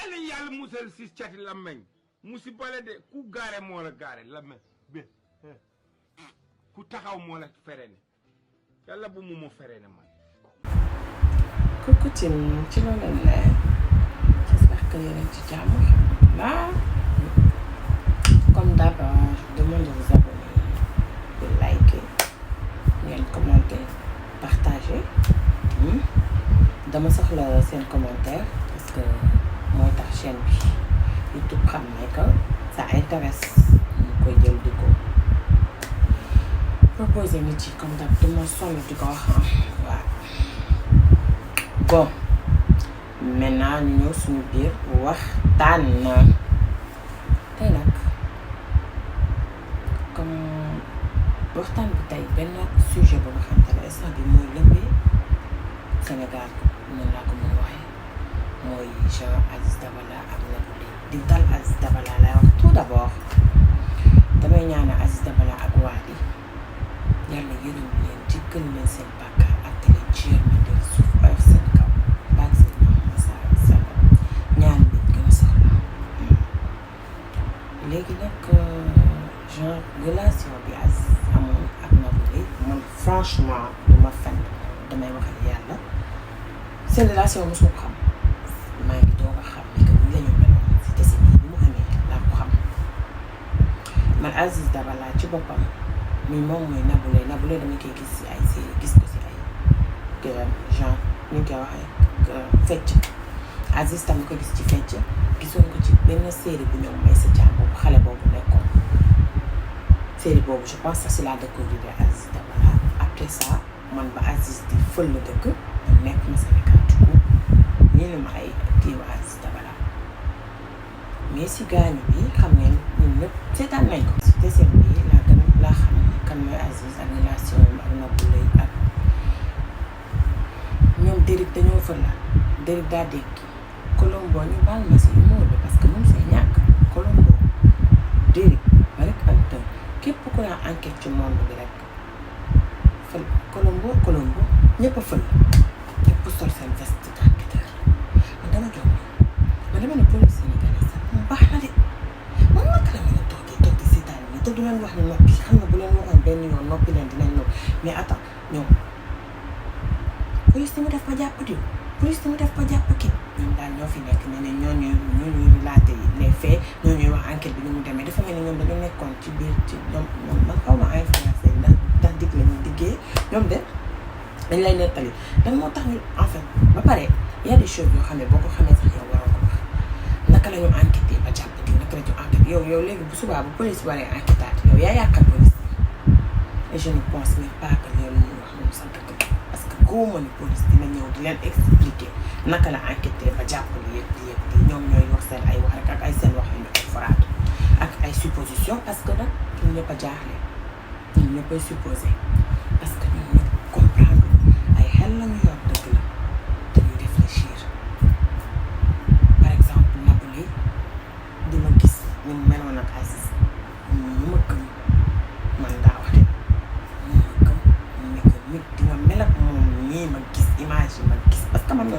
yàlla yàlla musal si cati làmmeñ musiba la de ku gaare moo la gaare làmmeñ bi ku taxaw moo la ferene yàlla bu mu ferene man. coucou Tine ci loolu la j'espère que yéen a ngi ci jàmm alhamdulilah comme d'habitude je demande de vous abonner de liker ngeen commenter partager dama soxla seen commentaire parce que mooy tax chaîne bi YouTube xam ne que ça intéresse ñu koy jël di ko proposer nit yi comme d'habitude dama sonn di ko wax waaw. Bon maintenant ñu ñëw suñu biir waxtaan na tey nag comme waxtaan bi tey benn sujet bu nga xamante ne instant bi mooy lëmbee Sénégal noonu laa ko mën a waxee mooy Jean Aziz Dabala ak Nabou Leye di dal Aziz Dabala lay wax tout d'abord damay ñaanal Aziz Dabala ak Wally yàlla yërëm leen jéggal leen seen bàkkaar ak leen ci yërmande suuf oyof seen kaw baag seen maam sa ñaan bi gën a soxla léegi nag genre relation bi Aziz amoon ak Nabou Leye man franchement du ma fen damay waxal yàlla seen relation mosuma ko xam maa ngi doog a xam ne que bu la ñu meloon si tesi bii bi mu amee laa ko xam man Aziz Dabala ci boppam mi moom mooy Nabou Leye dama koy gis si ay série gis ko si ay genre ñu koy waxee fecc Aziz tam ko gis ci fecc gisoon ko ci benn série bu ñoom may sa caam boobu xale boobu nekkoon série boobu je pense que c'est la découverte Aziz Dabala après ça man ba Aziz di fël la dëkk nekk ma Sénégal du coup ñu ne ma ay diiwa Aziz Dabala mais si gaañu bi xam ngeen ñun ñëpp seetaan nañ ko si deseen bi laa xam kan mooy Aziz ak relation ak Nabou Leye ak ñoom Derrick dañoo fël la Derrick daa dégg Colombo ñu baal ma si humour bi parce que moom see ñàkk Colombo Derrick ba rek am tam képp ku la enquête ci monde bi rek fël Colombo ñëpp a fël ñëpp sol seen veste d'enquêteur man dama jox man dama ne police sénégalaise sax mu baax na de man naka la mën a toog di seetaan nii te du leen wax ne noppi xam nga bu leen waxoon benn yoon noppi leen dinañ noppi mais attends ñoom police ni mu def ba jàpp diw police ni mu def ba jàpp kii ñoom daal ñoo fi nekk ne ne ñooñuy relaté les faits ñooñuy wax enquête bi ni mu demee dafa mel ni ñoom dañu nekkoon ci biir ci ñoom man xaw ma influencé ndax dig la ñuy liggéey ñoom de dañ lay nettali lan moo tax ñu en fait ba pare y a des choses yoo xam ne boo ko xamee sax yow waroo ko wax naka la ñu enquêté ba jàpp diw naka la ñu enquête yow léegi bu subaa bu police waree enquêtaat yow yaa yàqal police et je ne pense même pas que loolu ñuy wax moom sax dëgg parce que góoma ni police dina ñëw di leen expliquer naka la enquêté ba jàpp li yëpp ñoom ñooy wax seen ay wax rek ak ay seen wax yu ñu ay foraatu ak ay supposition parce que nag ñun ñëpp a jaaxle ñun ñëpp ay supposé parce que ñun ñëpp comprendre ay xel la ñu yor dëgg la dañuy réfléchir par exemple Nabou Leye di ma gis ñu meloon ak Aziz ñu ma gëm man daa wax de ñu ma gëm ñu ne que nit di nga mel ak moom ñii ma gis image yi ma gis parce que man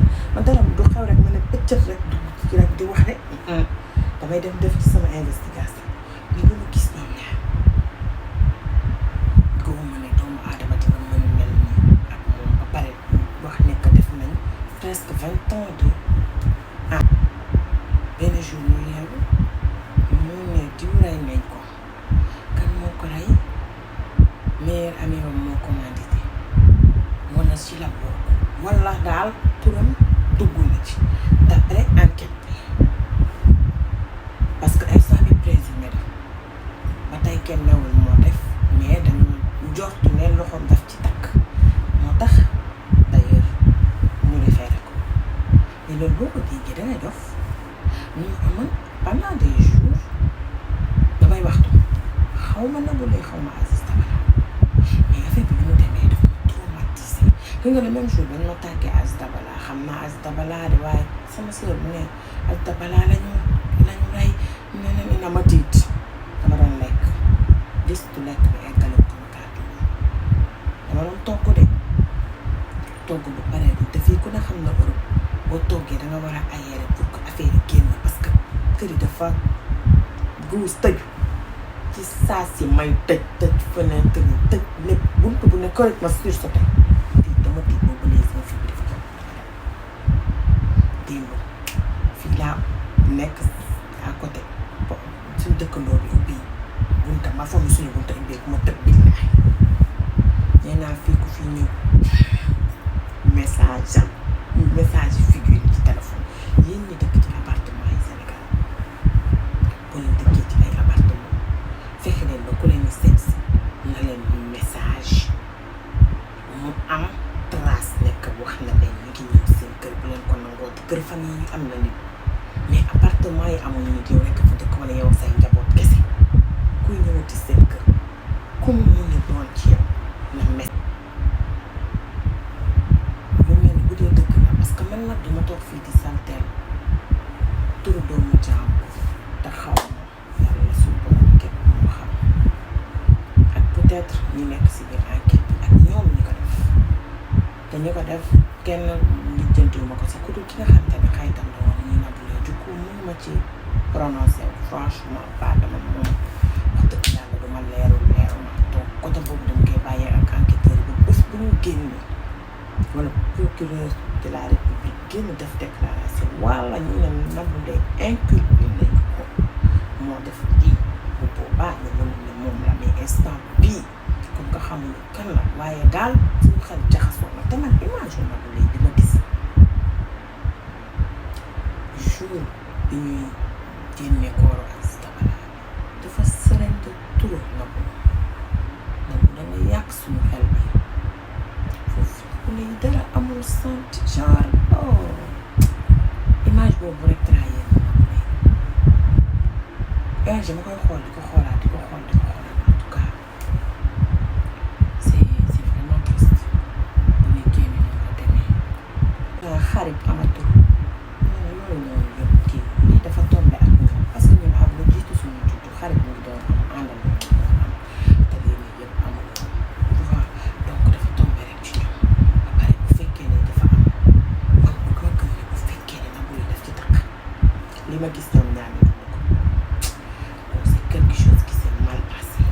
dara du xew rek ma ne pëccët rek du rek di wax de damay def ci sama investigation li ma gis ñoom ñaar góobu ne doomu aadama dina mën mel nii ak moom ba pare wax ne que def nañ presque 20 ans de benn jour ñu yeewu mu ne diw rey nañ ko kan moo ko rey meilleur ami moo commandité wala ci la bokk wala daal turam dugg na ci d'après enquête bi parce que instant bi présumé la ba tey kenn newul moo def mais dañu njortu ne loxoom daf ci takk moo tax d'ailleurs ñu référé ko mais loolu boo ko déggee dangay dof ñu amoon pendant des jours damay waxtu xaw ma Nabou Leye xaw ma Aziz Dabala mais affaire bi ni mu demee dafa ma traumatisé que nga le même jour dañ ma tàggee Aziz Dabala xam naa Aziz Dabala de waaye sama sœur bu ne Aziz Dabala lañu rey ne na ma tiit dama doon lekk gëstu lekk bi eggale ko ma kàddu dama doon togg de togg bu paree te fii ku ne xam na Europe boo toggee da nga war a aéré pour que affaire yi génn kër yi dafa guus tëju ci saa si may tëj fenêtre yi tëj lépp buntu bu ne correct ma sursauté dama tiit boobu léegi sama fi bi dafa jëm démb fii laa nekk à côté suñu dëkkandoo bi ubbi bunta ma foog suñu bunta ubbi ma tëb billaay nee naa fii ku fi ñëw message figure ci téléphone yéen ñi dëkk ci appartement yi Sénégal boo leen dëkkee ci ay appartement fexe leen ba ku leen seet si na leen message mu am trace nekk wax na leen ñu ngi ñëw seen kër bu leen ko nangoo te kër famille yi am na nit mais appartement yi amuñu nit yow rekk fa dëkk wala yow say njaboot kese kuy ñëwati seen kër comme mu ngi doon ci yow na mes lu mel ni bu dee dëkk la parce que man nag dama toog fii di salteel turu doomu jaam te xaw ma yàlla suñu borom képp moo xam ak peut-être ñu nekk si biir enquête bi ak ñoom ñi ko def te ñi ko def kenn lijjantiwu ma ko sax ku dul ki nga xam te ne xaytam la woon ñu nab la jukku mënu ma ci prononcé franchement pas dama moom wax dëgg yàlla duma leeru ma donc côté boobu dama koy bàyyee ak enquêteur bi bés bu ñu génn wala procureur de la république génn def déclaration wala ñu ne Nabou Leye inculpé nañ ko moo def lii bu boobaa ñu mën ne moom la mais instant bii comme nga xamul kan la waaye daal suñu xel jaxasoo na te man image yu Nabou Leye bi ma gis jour bi ñuy génne kooru Aziz Dabala dafa sërante turu Nabou danga yàq suñu xel bi foofu Nabou Leye dara amul sant genre image boobu rek trahir Nabou Leye image ma koy xool di ko xoolaat en tout cas c'est vraiment triste bu nekkee ni noonu la demee xarit amatul loolu noonu yëpp kii lii dafa tombé ak ñun parce que ñun am lu jiitu suñu juddu xarit mu ngi doon am àndal mu ngi doon am te lii nii yëpp amul tu vois donc dafa tombé rek ci ñun ba pare bu fekkee ne dafa am man bu ko gëm ne bu fekkee ne Nabou Leye daf ci takk li ma gis ñoom ñaar ñu dund ko donc c'est quelque chose qui s'est mal passé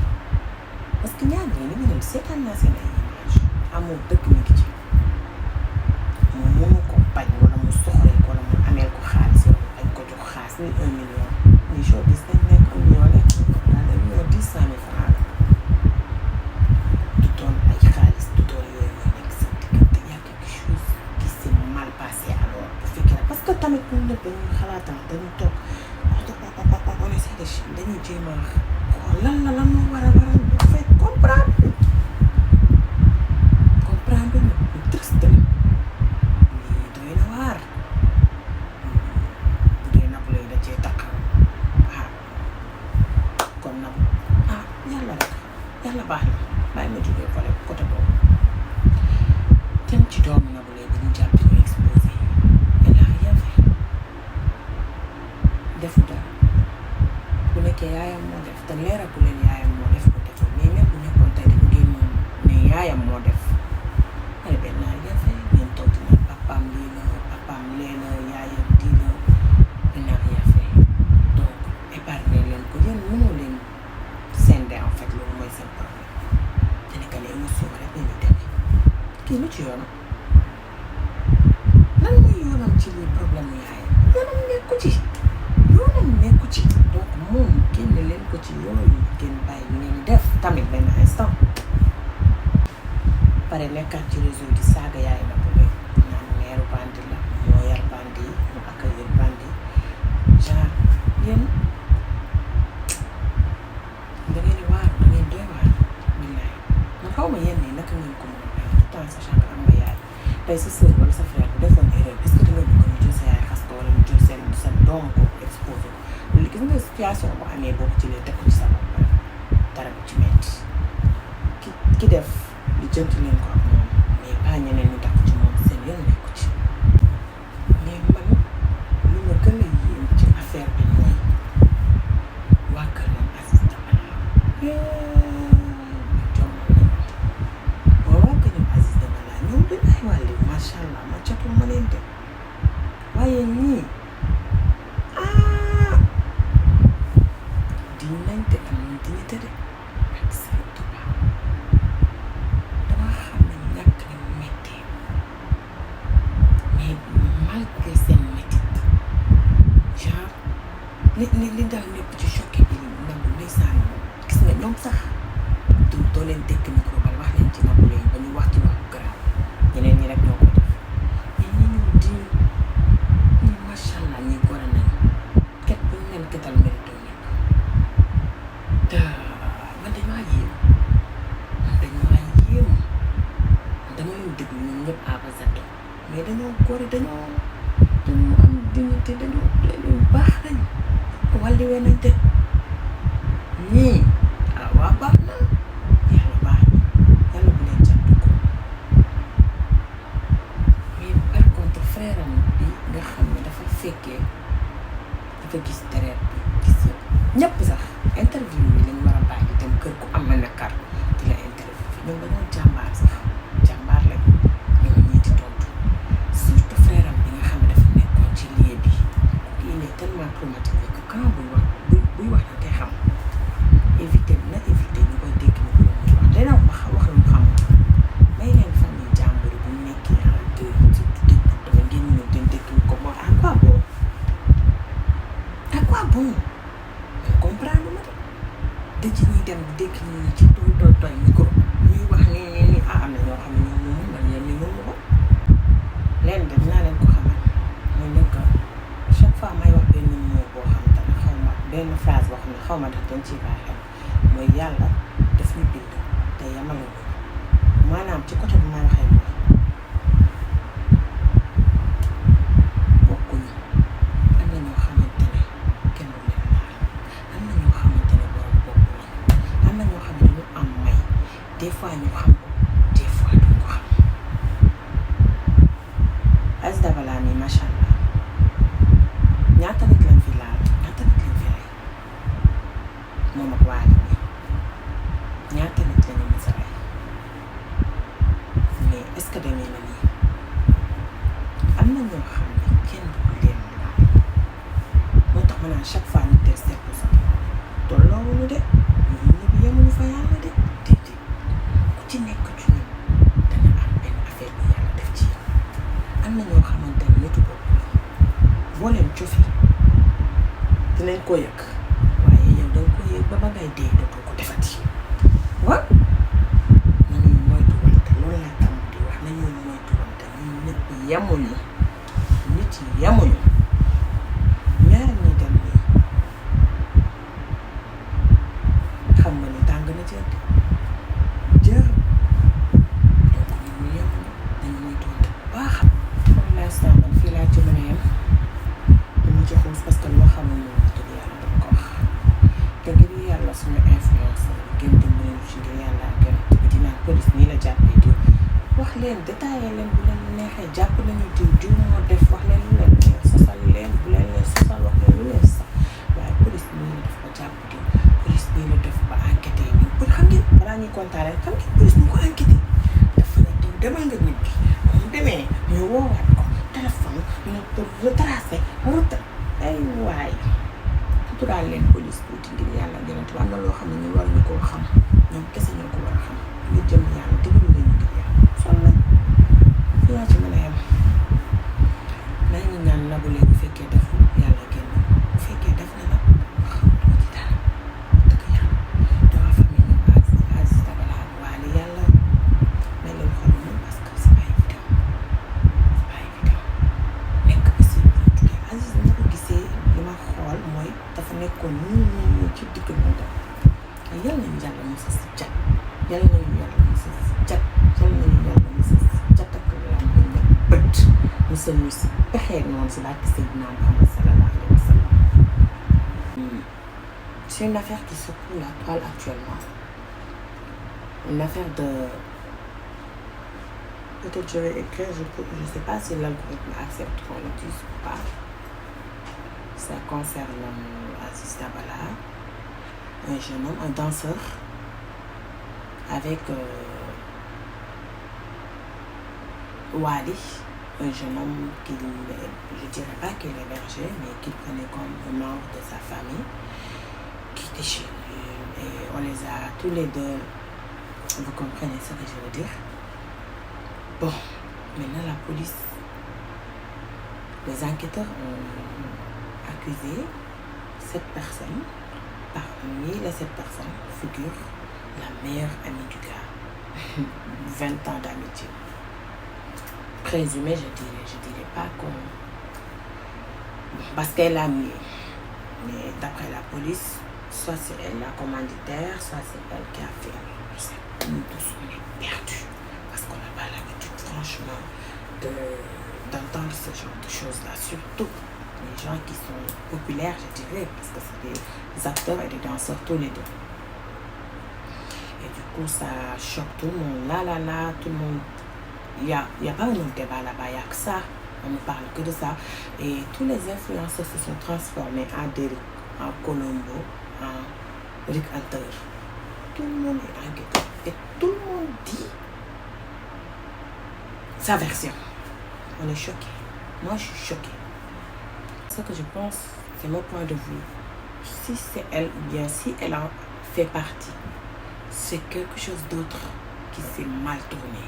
parce que ñaar ñi li ñu dem seetaan naa seen ay image amul dëkk mi ngi ci mu mënu ko bañ wala mu soxla ko wala mu ameel ko xaalis wala dañ ko jox xaalis ni 1 million ni jour bis dañ nekk 1 million lekk ko daal dañ ñëw 10,000 francs du doon ay xaalis du doon yooyu mooy nekk sa diggante y a quelque chose qui s'est mal passé alors bu fekkee ne parce que tamit ñun ñëpp dañuy xalaatam dañuy toog on essaie de dañuy jéem a xool lan moo war a waral bu fekk comprendre ñu lu triste la lii doy na waar bu dee Nabou Leye da cee takk kon nag yàlla rek yàlla baax na bàyyi ma jógee côté boobu dem ci doomu Nabou Leye bi ñu jàpp di ko exposé elle a rien fait defu dara bu nekkee yaayam moo def te leeragu leen yaayam moo def ko deful mais même bu nekkoon tey dañu génnoon ne yaayam moo def ay benn naa rien fait ngeen toog di naan papaam lii la papaam lee la yaayam di la elle n'a rien fait donc épargné leen ko yéen mënoo leen sende en fait loolu mooy seen problème te nekk ne émotion rek nañu demee kii lu ci yoonam lan mooy yoonam ci lii problème mu yaayam yoonam nekku ci donc moom génn leen ko ci yooyu ngeen bàyyi ñu ngeen def tamit benn instant pare nekkaat ci réseau di saaga yaay Nabou Leye naan meeru bandi la moo yar bandi yi mu accueillir bandi genre yéen da ngeen di waar da ngeen doy waar billaay man xaw ma yéen nii naka ngeen ko mën a bàyyi tout temps sachant que am nga yaay tey sa sœur wala sa frère bu defoon erreur est-ce que di nga bëgg ñu jël sa yaay xas ko wala ñu jël sa doom ko exposé ko gis nga situation bu amee boobu ci lee teg ko ci sa bopp dara bu ci metti ki def li jënt leen ko ak moom mais pas ñeneen ñu takk ci moom seen yoon nekku ci mais man lu ma gën a yéem ci affaire bi mooy waa kër ñoom Aziz Dabala waa kër ñoom Aziz Dabala ñoom dañ ay wàlli macha allah ma catul ma leen de waaye ñii li dal lépp ci choqué bi Nabou ndeysaan gis nga ñoom sax doo leen tekk micro bal wax leen ci Nabou Leye ba ñu wax ci wax garaaw ñeneen ñi rek ñoo ko def mais ñi ñu ñi macha allah ñi gore nañu ket bu ñu leen ketal mérito nañ ko te man damaa yéem dama leen déglu ñoom ñëpp à ba Z mais dañoo gore dañoo am dignité dañoo baax nañ wàlli we nañ te ñii waa baax na yàlla baax na yàlla bu leen jàpp ko mais par contre frère am bi nga xam ne dafa fekkee dafa gis deret bi gis yëpp ñëpp sax interview yi lañ war a bàyyi dem kër ku am na nakar di la interview fi ñoom dañoo jàmbaar sax jàmbaar lañ ñoom ñii di tontu surtout frère am bi nga xam ne dafa nekkoon ci lieu bi il est tellement traumatisé que quand buy wax da koy xam éviter ñu koy dégg ñu ko muy wax dina wax lu mu xam may leen famille jàmbur bu nekkee en deux surtout dégg dafa ngeen ñëw dem dégg ko moo à quoi bon mais comprendre ma de ci ñuy dem di dégg ñu ci tooy micro ñuy wax ni am na ñoo xam ne ñoom moom man yéen ni ñoom ko leen de dinaa leen ko xamal mooy nekk chaque fois may wax benn mot boo xam te ne xaw ma benn phrase boo xam ne xaw ma tax dañ ciy bàyyi xel mooy yàlla daf ñu bind te yamala ñu maanaam ci côté bi may waxee mooy bokkuñu am na ñoo xamante ne kenn du leen laal am na ñoo xamante ne borom bopp lañ am na ñoo xam ne dañu am may des fois ñu xam ko des fois duñ ko xam Aziz Dabala mi macha allah ñaata nit lañ fi laal ñaata nit lañ fi rey moom ak Wally bi ñaata nit lañu mës a rey mais est-ce que demee na nii am na ñoo xam ne kenn du leen laal moo tax ma naan chaque fois ñu teg seetlu sax tolloowuñu de ñun ñëpp yemuñu fa yàlla de déedéet ku ci nekk ci ñun dana am benn affaire bu yàlla def ci yow am na ñoo xamante ne nitu bopp la boo leen cofi dinañ ko yëg waaye yow danga ko yëg ba ngay dee dootoo ko defati waaw nañuy moytuwante loolu laa tam di wax nañuy moytuwante ñun ñëpp yemuñu nit yi yemuñu ñaari ñi dem nii xam nga ni tàng na ci ëtt jër donc ñun ñu yemuñu nañu moytuwante bu baax pour l'instant man fii laa ci mën a yem dama ci xuus parce que loo xamul moom wax dëgg yàlla dama ko wax te ngir yàlla suñu influence gën dimbali ci ngir yàlla gën bi dinaa police nii la jàppee diw wax leen détaillé leen bu leen neexee jàpp nañu diw moo def wax leen lu leen neex sosal leen bu leen leen sosal wax leen lu leen sax waaye police nii la def ba jàpp diw police nii la def ba enquêté diw pour xam ngeen balaa ñuy kontaanee xam ngeen police ñu ko enquêté dafa ne diw demal nga nit ki mu demee ñu woowaat ko téléphone ñu pour retracer ay waay tural leen police tuuti ngir yàlla gënati am na loo xam ne ñu war ñu koo xam ñoom kese ñoo ko war a xam ñu jëm yàlla digalu leen ngir yàlla sol nañ fi laa ci mën a yem naa ngi ñaan Nabou Leye bu fekkee defu yàlla génn bu fekkee def na nag xamutoo ci dara dëgg yàlla dama famille ñu Aziz Dabala ak Wally yàlla may leen xool moom parce que c'est pas évident nekk bi si bu tukkee Aziz ni ma ko gisee li ma xool mooy dafa nekkoon ñu ci digg moom yal nañu yàlla mos a si cat yal nañu yàlla mos a si cat yal nañu yàlla mos a si cat ak lan ñu ne bët mosal ñu si pexee noonu si barke Seydina Muhammad sallallahu alayhi wa sallam. C'est une affaire qui secoue la toile actuellement. Une affaire de peut-être je vais écrire, je sais pas si l'algorithme accepte qu'on le dise ou pas. Ça concerne Aziz Dabala, un jeune homme, un danseur, avec Wally, un jeune homme qu'il, je dirais pas qu'il hébergeait, mais qu'il prenait comme un membre de sa famille, qui était chez lui. Et on les a tous les deux, vous comprenez ce que je veux dire. Bon, maintenant la police, les enquêteurs ont accusé cette personne, parmi les 7 personnes, figure la meilleure amie du gars. 20 ans d'amitié. Présumé, je dirais pas qu'on... Parce qu'elle a mieux. Mais d'après la police, soit c'est elle la commanditaire, soit c'est elle qui a fait. Nous tous, on est perdus. Parce qu'on n'a pas l'habitude, franchement, d'entendre ce genre de choses-là. Surtout les gens qui sont populaires, je dirais, parce que c'est des acteurs et des danseurs tous les deux. Et du coup, ça choque tout le monde. Là, tout le monde... Il y a pas un autre débat là-bas, il n'y a que ça. On ne parle que de ça. Et tous les influenceurs se sont transformés en Derrick, en Colombo, en Rick Hunter. Tout le monde est inquiété. Et tout le monde dit sa version. On est choqué. Moi, je suis choquée. Ce que je pense, c'est mon point de vue. Si c'est elle ou bien si elle en fait partie, c'est quelque chose d'autre qui s'est mal tourné.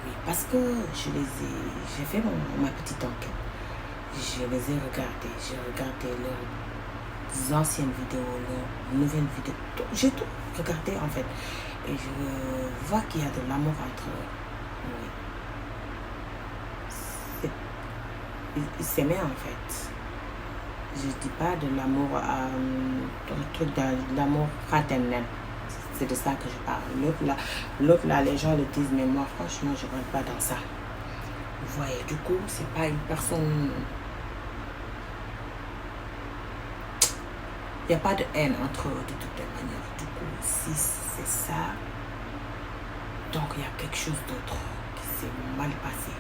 Oui, parce que j'ai fait ma petite enquête. Je les ai regardés. J'ai regardé leurs anciennes vidéos, leurs nouvelles vidéos. J'ai tout regardé en fait. Et je vois qu'il y a de l'amour entre eux. Oui. Ils s'aimaient en fait. Je ne dis pas de l'amour, un truc de l'amour fraternel. C'est de ça que je parle. L'autre là, les gens le disent, mais moi, franchement, je ne rentre pas dans ça. Vous voyez, du coup, c'est pas une personne... Il n'y a pas de haine entre eux de toutes les manières. Du coup, si c'est ça, donc il y a quelque chose d'autre qui s'est mal passé.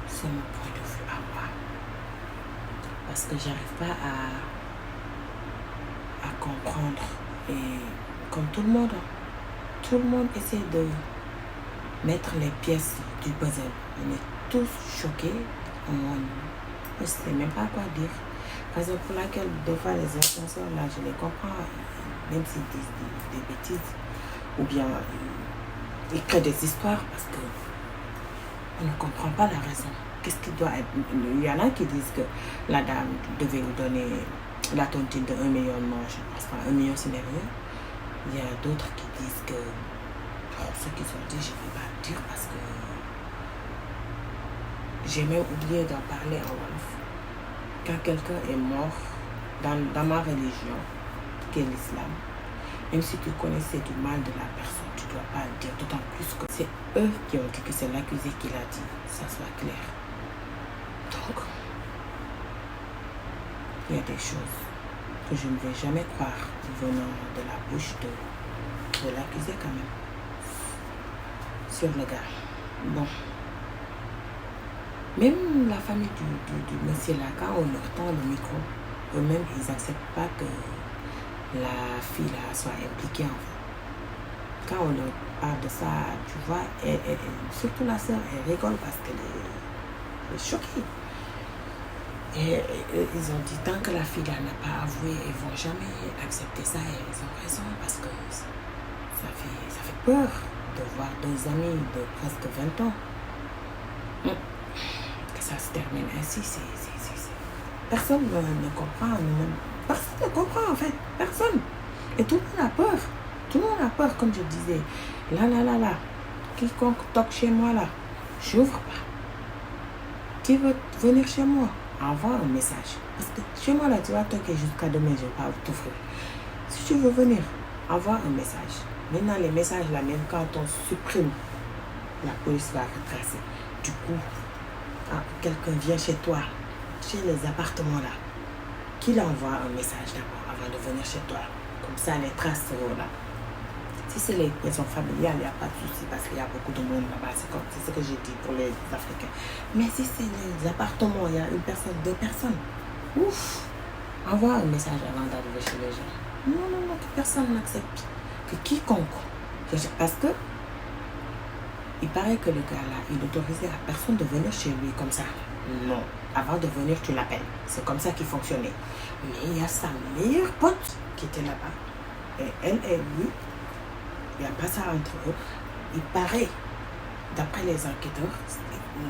C'est mon point de vue à moi. Parce que j'arrive pas à comprendre. Et comme tout le monde essaie de mettre les pièces du puzzle. On est tous choqués. On ne sait même pas quoi dire. Raison pour laquelle, des fois, les influenceurs, là, je les comprends, même s'ils disent des bêtises, ou bien ils créent des histoires, parce que on ne comprend pas la raison. Qu'est-ce qui doit être... Il y en a qui disent que la dame devait nous donner la tontine de 1 million. Non, je ne pense pas. 1 million, c'est rien. Il y a d'autres qui disent que... ce qu'ils ont dit, je ne vais pas le dire, parce que j'ai même oublié d'en parler en wolof. Quand quelqu'un est mort dans ma religion, qui est l'islam, même si tu connaissais du mal de la personne, tu ne dois pas le dire, d'autant plus que c'est eux qui ont dit que c'est l'accusé qui l'a dit, ça soit clair. Donc, il y a des choses que je ne vais jamais croire venant de la bouche de l'accusé quand même, sur le gars. Bon. Même la famille du monsieur là, quand on leur tend le micro, eux-mêmes, ils n'acceptent pas que la fille là soit impliquée en fait. Quand on leur parle de ça, tu vois, surtout la sœur, elle rigole parce qu'elle est choquée. Et ils ont dit, tant que la fille là n'a pas avoué, ils ne vont jamais accepter ça. Et ils ont raison parce que ça fait peur de voir 2 amis de presque 20 ans. Ça se termine ainsi, personne ne comprend, personne ne comprend en fait, personne. Et tout le monde a peur, tout le monde a peur, comme je disais. Là, quiconque toque chez moi là, j'ouvre pas. Tu veux venir chez moi, envoie un message. Parce que chez moi là, tu vas toquer jusqu'à demain, je ne vais pas t'offrir. Si tu veux venir, envoie un message. Maintenant, les messages là, même quand on supprime, la police va retracer. Du coup, quelqu'un vient chez toi, chez les appartements là, qu'il envoie un message d'abord avant de venir chez toi. Comme ça, les traces seront là. Si c'est les maisons familiales, il n'y a pas de souci parce qu'il y a beaucoup de monde là-bas. C'est ce que j'ai dit pour les Africains. Mais si c'est les appartements, il y a 1 personne, 2 personnes, ouf, envoie un message avant d'arriver chez les gens. Non, que personne n'accepte. Que quiconque. Parce que il paraît que le gars là, il autorisait à personne de venir chez lui comme ça. Non. Avant de venir, tu l'appelles. C'est comme ça qu'il fonctionnait. Mais il y a sa meilleure pote qui était là-bas. Et elle et lui, il n'y a pas ça entre eux. Il paraît d'après les enquêteurs,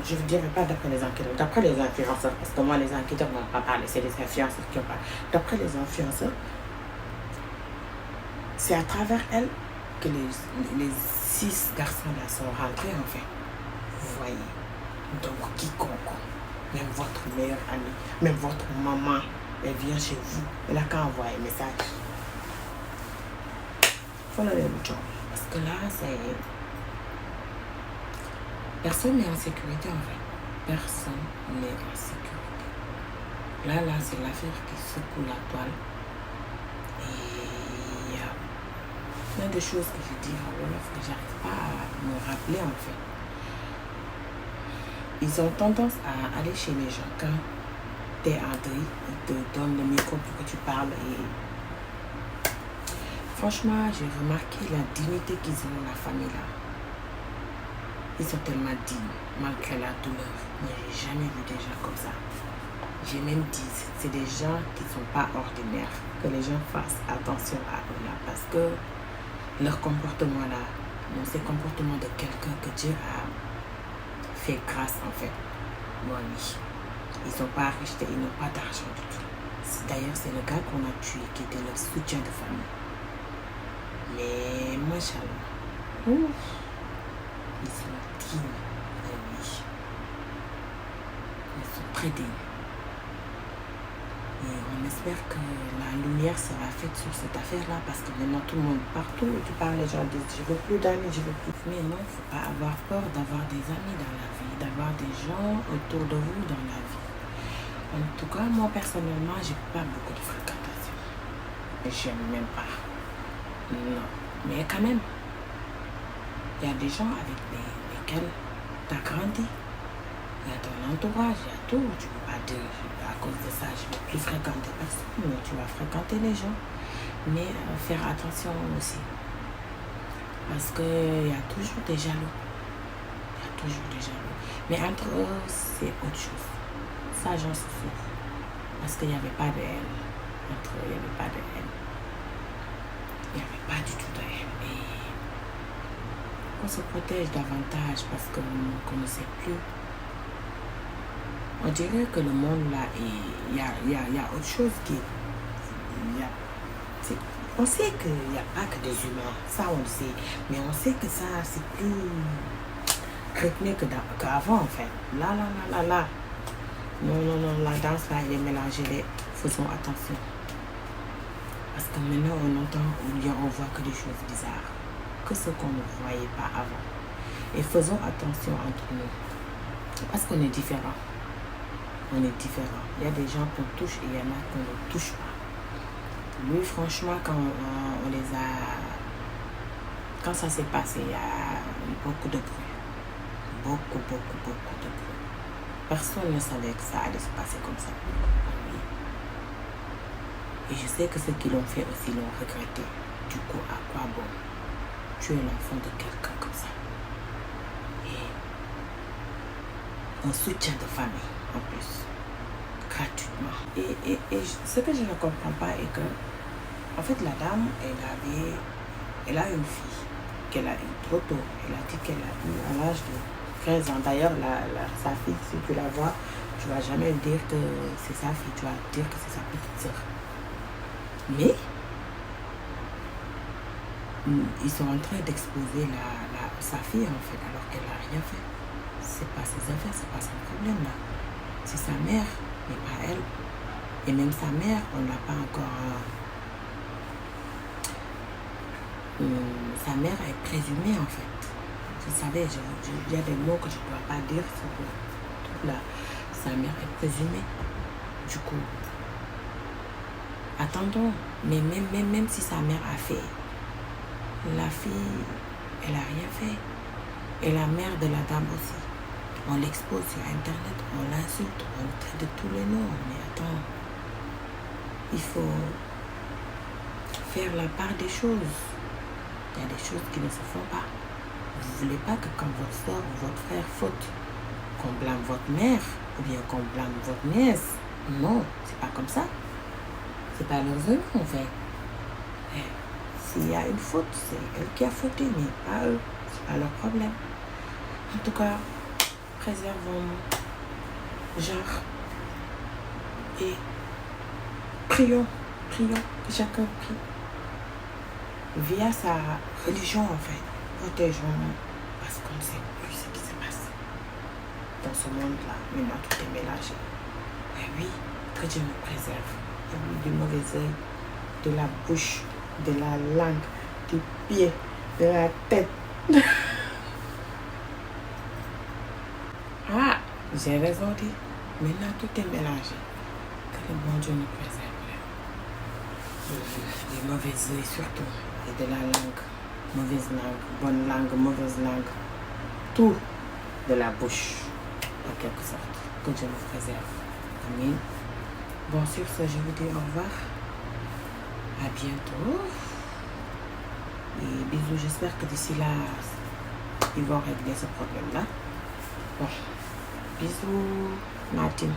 je ne dirais pas d'après les enquêteurs, d'après les influenceurs, parce que moi, les enquêteurs ne vont pas parler, c'est les influenceurs qui en parlent. D'après les influenceurs, c'est à travers elles que les 6 garçons-là sont rentrés, en fait. Vous voyez. Donc, quiconque, même votre meilleure amie, même votre maman, elle vient chez vous, elle n'a qu'à envoyer un message. Faut le job. Parce que là, c'est... Personne n'est en sécurité, en fait. Personne n'est en sécurité. Là, c'est l'affaire qui secoue la toile. Et il y a plein de choses que je dis en Wolof que j'arrive pas à me rappeler, en fait. Ils ont tendance à aller chez les gens quand t'es en deuil, ils te donnent le micro pour que tu parles. Et franchement, j'ai remarqué la dignité qu'ils ont, la famille là. Ils sont tellement dignes, malgré la douleur. Moi, j'ai jamais vu des gens comme ça. J'ai même dit, c'est des gens qui ne sont pas ordinaires. Que les gens fassent attention à eux là. Parce que leur comportement là, c'est le comportement de quelqu'un que Dieu a fait grâce en fait. Moi, oui. Ils sont pas riches, ils n'ont pas d'argent du tout. D'ailleurs, c'est le gars qu'on a tué qui était leur soutien de famille. Mais, machallah, ils sont dignes. Oui. Ils sont très dignes. Et on espère que la lumière sera faite sur cette affaire-là parce que maintenant tout le monde, partout où tu parles, les gens disent je veux plus d'amis, je veux plus. Mais non, il ne faut pas avoir peur d'avoir des amis dans la vie, d'avoir des gens autour de vous dans la vie. En tout cas, moi personnellement, j'ai pas beaucoup de fréquentation. Et j'aime même pas. Non. Mais quand même, il y a des gens avec lesquels tu as grandi. Il y a ton entourage, il y a tout. Tu ne peux pas dire à cause de ça, je ne vais plus fréquenter personne. Mais tu vas fréquenter les gens. Mais faire attention aussi. Parce qu'il y a toujours des jaloux. Il y a toujours des jaloux. Mais entre eux, c'est autre chose. Ça, j'en suis sûre. Parce qu'il n'y avait pas de haine. Entre eux, il n'y avait pas de haine. Il n'y avait pas du tout de haine. Et on se protège davantage parce qu'on ne sait plus. On dirait que le monde là, il y a autre chose qui... On sait qu'il n'y a pas que des humains, ça on le sait. Mais on sait que ça, c'est plus rythmé qu'avant en fait. Là. Non, la danse là, elle est mélangée. Faisons attention. Parce que maintenant, on entend ou bien on voit que des choses bizarres. Que ce qu'on ne voyait pas avant. Et faisons attention entre nous. Parce qu'on est différents. On est différents. Il y a des gens qu'on touche et il y en a qu'on ne touche pas. Lui, franchement, quand on les a... Quand ça s'est passé, il y a beaucoup de bruit. Beaucoup de bruit. Personne ne savait que ça allait se passer comme ça. Et je sais que ceux qui l'ont fait aussi l'ont regretté. Du coup, à quoi bon tuer l'enfant de quelqu'un comme ça? Et un soutien de famille, en plus. Gratuitement. Et ce que je ne comprends pas est que, en fait, la dame, elle a une fille qu'elle a eu trop tôt. Elle a dit qu'elle a eu à l'âge de 15 ans. D'ailleurs, sa fille, si tu la vois, tu ne vas jamais dire que c'est sa fille, tu vas dire que c'est sa petite sœur. Mais, ils sont en train d'exposer sa fille, en fait, alors qu'elle n'a rien fait. C'est pas ses affaires, c'est pas son problème, là. C'est sa mère, mais pas elle. Et même sa mère, on n'a pas encore... sa mère est présumée, en fait. Vous savez, il y a des mots que je ne dois pas dire sur tout là. Sa mère est présumée. Du coup, attendons. Mais même si sa mère a fait, la fille, elle n'a rien fait. Et la mère de la dame aussi. On l'expose sur Internet, on l'insulte, on le traite de tous les noms. Mais attends, il faut faire la part des choses. Il y a des choses qui ne se font pas. Vous ne voulez pas que quand votre soeur ou votre frère faute, qu'on blâme votre mère ou bien qu'on blâme votre nièce. Non, c'est pas comme ça. C'est pas leurs œuvres qu'on fait. S'il y a une faute, c'est elle qui a fauté, mais pas eux. C'est pas leur problème. En tout cas, préservons-nous, genre, et prions que chacun prie via sa religion en fait. Protégeons-nous parce qu'on ne sait plus ce qui se passe dans ce monde-là. Maintenant, tout est mélangé. Et oui, que Dieu nous préserve. Et oui, du mauvais œil, de la bouche, de la langue, du pied, de la tête. Ah, j'ai raison dit. Maintenant, tout est mélangé. Que le bon Dieu nous préserve. Les mauvais œils surtout. Et de la langue. Mauvaise langue, bonne langue, mauvaise langue. Tout de la bouche, en quelque sorte. Que Dieu nous préserve. Amen. Bon, sur ce, je vous dis au revoir. À bientôt. Et bisous. J'espère que d'ici là, ils vont régler ce problème-là. Bon. Bisous, Martine.